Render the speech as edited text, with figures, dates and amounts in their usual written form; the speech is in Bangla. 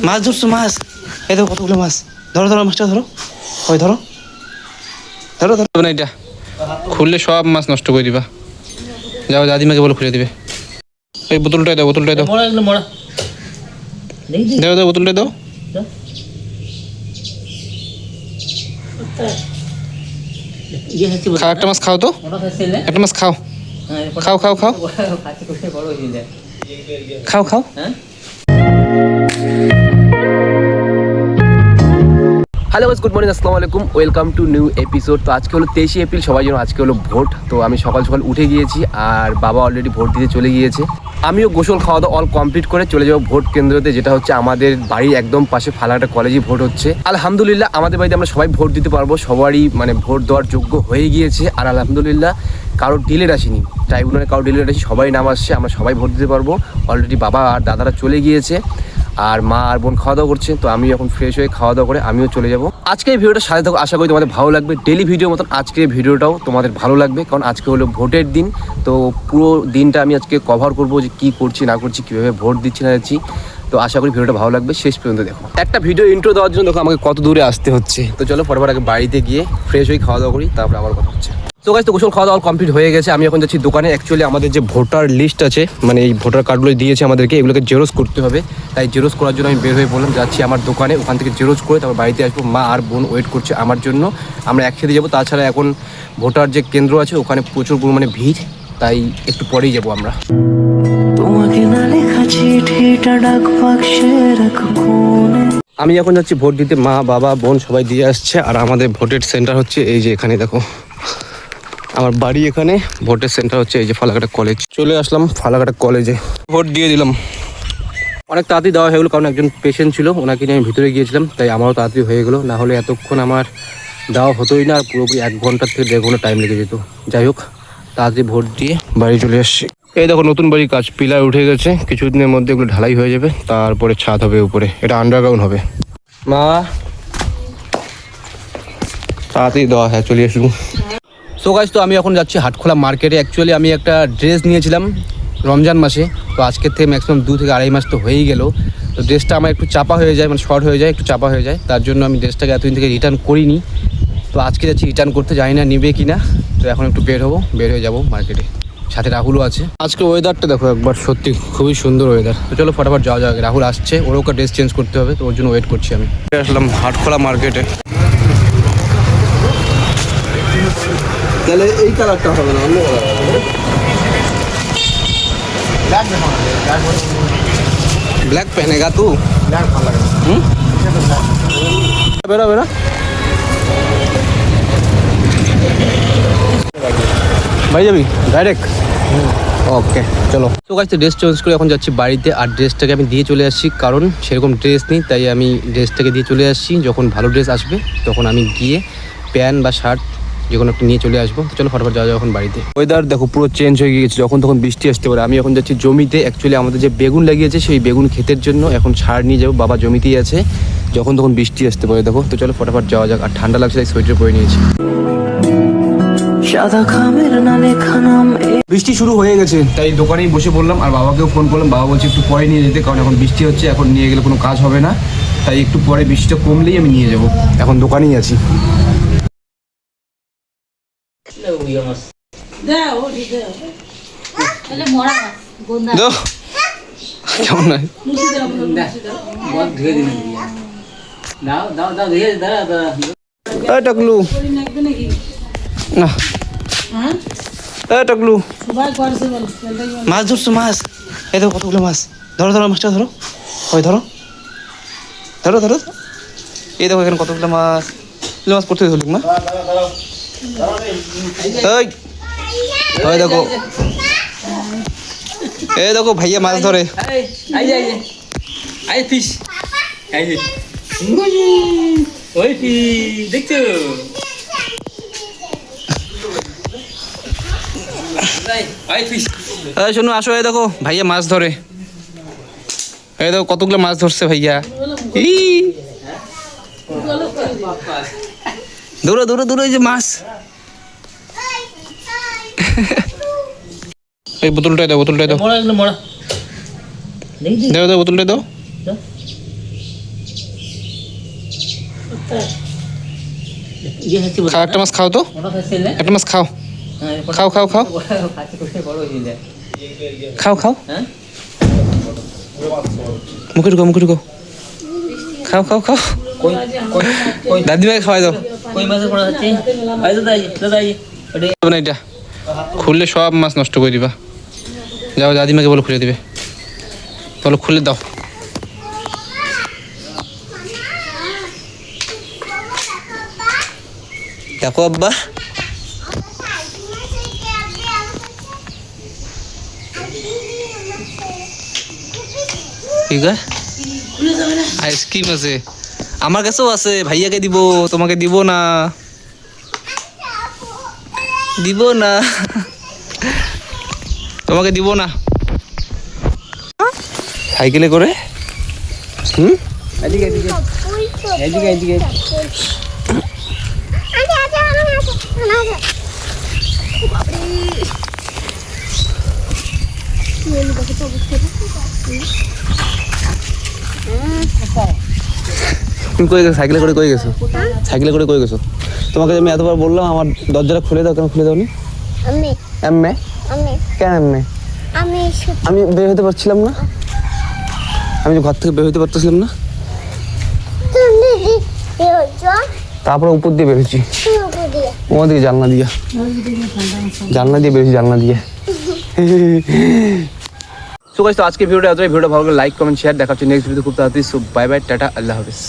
মাছ ধরছো মাছ, এই দেখো কতগুলো মাছ। ধরো ধরো মাছটা ধরো, ওই ধরো ধরো ধরো না, এটা খুললে সব মাছ নষ্ট করে দিবা। যাও দাদিমাকে বলো খুলে দিবে। এই বোতলটাই দাও, বোতলটাই দাও, দাও দাও বোতলটাই দাও। খাও একটা মাছ, খাও তো একটা মাছ, খাও খাও খাও খাও খাও খাও। হ্যালো গাইস, গুড মর্নিং, আসসালামু আলাইকুম, ওয়েলকাম টু নিউ এপিসোড। তো আজকে হলো 23 এপ্রিল, সবাই জন্য আজকে হলো ভোট। তো আমি সকাল সকাল উঠে গিয়েছি আর বাবা অলরেডি ভোট দিতে চলে গিয়েছে। আমিও গোসল খাওয়া দাওয়া অল কমপ্লিট করে চলে যাবো ভোট কেন্দ্রতে, যেটা হচ্ছে আমাদের বাড়ির একদম পাশে ফালাকাটা কলেজে ভোট হচ্ছে। আলহামদুলিল্লাহ আমাদের বাড়িতে আমরা সবাই ভোট দিতে পারবো, সবারই মানে ভোট দেওয়ার যোগ্য হয়ে গিয়েছে। আর আলহামদুলিল্লাহ কারোর ডিলেট আসেনি, ট্রাইব্যুনালে কারোর ডিলেট আসি, সবাই নাম আসছে, আমরা সবাই ভোট দিতে পারবো। অলরেডি বাবা আর দাদারা চলে গিয়েছে আর মা আর বোন খাওয়া দাওয়া করছে। তো আমি এখন ফ্রেশ হয়ে খাওয়া দাওয়া করে আমিও চলে যাব। আজকে এই ভিডিওটা সাথে থাকো, আশা করি তোমাদের ভালো লাগবে। ডেলি ভিডিও মতন আজকে এই ভিডিওটাও তোমাদের ভালো লাগবে, কারণ আজকে হলো ভোটের দিন। তো পুরো দিনটা আমি আজকে কভার করবো যে কী করছি না করছি, কীভাবে ভোট দিচ্ছি না দিচ্ছি। তো আশা করি ভিডিওটা ভালো লাগবে, শেষ পর্যন্ত দেখো। একটা ভিডিও ইন্ট্রো দেওয়ার জন্য দেখো আমাকে কত দূরে আসতে হচ্ছে। তো চলো ফটাফট আগে বাড়িতে গিয়ে ফ্রেশ হয়ে খাওয়া দাওয়া করি, তারপরে আবার কথা হচ্ছে। তো গাইস, তো গোসল খাওয়া দাওয়া কমপ্লিট হয়ে গেছে। আমি এখন যাচ্ছি দোকানে। অ্যাকচুয়ালি আমাদের যে ভোটার লিস্ট আছে, মানে এই ভোটার কার্ডগুলো দিয়েছে আমাদেরকে, এগুলোকে জেরক্স করতে হবে। তাই জেরক্স করার জন্য আমি বের হয়ে বললাম যাচ্ছি আমার দোকানে, ওখান থেকে জেরক্স করে তারপর বাড়িতে আসবো। মা আর বোন ওয়েট করছে আমার জন্য, আমরা একসাথে যাবো। তাছাড়া এখন ভোটার যে কেন্দ্র আছে ওখানে প্রচুর পরিমাণে ভিড়, তাই একটু পরেই যাবো আমরা। আমি এখন যাচ্ছি ভোট দিতে, মা বাবা বোন সবাই দিয়ে আসছে। আর আমাদের ভোটের সেন্টার হচ্ছে এই যে এখানে, দেখো আমার বাড়ি এখানে, ভোটের সেন্টার হচ্ছে এই যে ফালাকাটা কলেজ। চলে আসলাম ফালাকাটা কলেজে, ভোট দিয়ে দিলাম। অনেক তাড়াতাড়ি দেওয়া হয়ে গেলো, কারণ একজন পেশেন্ট ছিল, ওনাকে নিয়ে আমি ভিতরে গিয়েছিলাম, তাই আমারও তাড়াতাড়ি হয়ে গেলো। না হলে এতক্ষণ আমার দেওয়া হতোই না, আর পুরোপুরি 1 ঘন্টা থেকে 1.5 ঘন্টা টাইম লেগে যেত। যাই হোক, তাড়াতাড়ি ভোট দিয়ে বাড়ি চলে আসছি। এই দেখো নতুন বাড়ির কাজ, পিলার উঠে গেছে, কিছুদিনের মধ্যে এগুলো ঢালাই হয়ে যাবে, তারপরে ছাদ হবে উপরে, এটা আন্ডারগ্রাউন্ড হবে। মা তাড়াতাড়ি দেওয়া, হ্যাঁ চলে আসলুম। সো গাইস, তো আমি এখন যাচ্ছি হাটখোলা মার্কেটে। অ্যাকচুয়ালি আমি একটা ড্রেস নিয়েছিলাম রমজান মাসে, তো আজকের থেকে ম্যাক্সিমাম 2 থেকে 2.5 মাস তো হয়েই গেল। তো ড্রেসটা আমার একটু চাপা হয়ে যায়, মানে শর্ট হয়ে যায়, একটু চাপা হয়ে যায়, তার জন্য আমি ড্রেসটাকে এতদিন থেকে রিটার্ন করিনি। তো আজকে যাচ্ছি রিটার্ন করতে, জানি না নিবে কি না। তো এখন একটু বের হয়ে যাবো মার্কেটে, সাথে রাহুলও আছে। আজকে ওয়েদারটা দেখো একবার, সত্যি খুবই সুন্দর ওয়েদার। তো চলো ফটাফট যাওয়া যাক, রাহুল আসছে, ওরও ওকে ড্রেস চেঞ্জ করতে হবে, তো ওর জন্য ওয়েট করছি আমি। আসলাম হাটখোলা মার্কেটে। তাহলে এই কালারটা হবে না, অন্য কালার হবে। ব্ল্যাক पहनेगा तू? ব্ল্যাক ভালো লাগে। বেরো বেরো। ভাই যাবি ডাইরেক্ট? ওকে চলো। তো গাইস, ড্রেস চেঞ্জ করে এখন যাচ্ছি বাড়িতে। আর ড্রেসটাকে আমি দিয়ে চলে আসছি, কারণ সেরকম ড্রেস নেই, তাই আমি ড্রেসটাকে দিয়ে চলে আসছি। যখন ভালো ড্রেস আসবে তখন আমি গিয়ে প্যান্ট বা শার্ট যে কোনো একটা নিয়ে চলে আসবো। তো চলো ফটাফট যাওয়া যাক এখন বাড়িতে। ওয়েদার দেখো পুরো চেঞ্জ হয়ে গিয়েছে, যখন তখন বৃষ্টি আসতে পারে। আমি এখন যাচ্ছি জমিতে। অ্যাকচুয়ালি আমাদের যে বেগুন লাগিয়েছে সেই বেগুন ক্ষেতের জন্য এখন সার নিয়ে যাবো, বাবা জমিতেই আছে, যখন তখন বৃষ্টি আসতে পারে দেখো। তো চলো ফটাফট যাওয়া যাক। আর ঠান্ডা লাগছে তাই সোয়েটার পরে নিয়েছি। বৃষ্টি শুরু হয়ে গেছে, তাই দোকানেই বসে বললাম, আর বাবাকেও ফোন করলাম। বাবা বলছে একটু পরে নিয়ে যেতে, কারণ এখন বৃষ্টি হচ্ছে, এখন নিয়ে গেলে কোনো কাজ হবে না, তাই একটু পরে বৃষ্টিটা কমলেই আমি নিয়ে যাব। এখন দোকানেই আছি। টাকলু না, টাকলু মাছ ধরছো মাছ, এই দেখো কতগুলো মাছ। ধরো ধরো মাছটা ধরো, ওই ধরো ধরো ধরো। এই দেখো এখানে কতগুলো মাছ, মাছ পড়তে ধরলি মা। ওই দেখো, এই দেখো ভাইয়া মাছ ধরে। শোনো আসো, এই দেখো ভাইয়া মাছ ধরে, এই দেখো কতগুলো মাছ ধরছে ভাইয়া। দূরে দূরে দূরে এই যে মাছ। এই বোতলটাই দাও, বোতলটাই দাও, দাও দাও বোতলটাই দাও। খাও একটা মাছ খাও তো, একটা মাছ খাও, খাও খাও খাও খাও খাও, মুখে ঢুকাও মুখে ঢুকাও, খাও খাও খাও, দাদিমাকে খাওয়াই দাও। না এটা খুললে সব মাছ নষ্ট করে দিবা, যাও দাদিমাকে বলো খুলে দিবে, বলো খুলে দাও। দেখো আব্বা, ঠিক আছে আইসক্রিম আছে আমার কাছেও আছে, ভাইয়াকে দিব, তোমাকে দিব না, দিব না, তোমাকে দিব না। সাইকেলে করে তুমি কই গেছো? সাইকেলে করে কই গেছো? সাইকেলে করে কই গেছো? তোমাকে আমি এতবার বললাম আমার দরজাটা খুলে দাও, কেন খুলে দাওনি? এমএ কেন এমএ? আমি বের হতে পারছিলাম না, আমি ঘর থেকে বের হতে পারতেছিলাম না, তারপরে উপর দিয়ে বেরোচ্ছি, ওদিকে জানলা দিয়ে, জানলা দিয়ে বেরোচ্ছি, জানলা দিয়ে। সো গাইস, তো আজকে ভিডিওটা এতটাই। ভিডিওটা ভালো লাগলে লাইক কমেন্ট শেয়ার, দেখা হচ্ছে নেক্সট ভিডিও খুব তাড়াতাড়ি। সো বাই বাই, টাটা, আল্লাহ হাফেজ।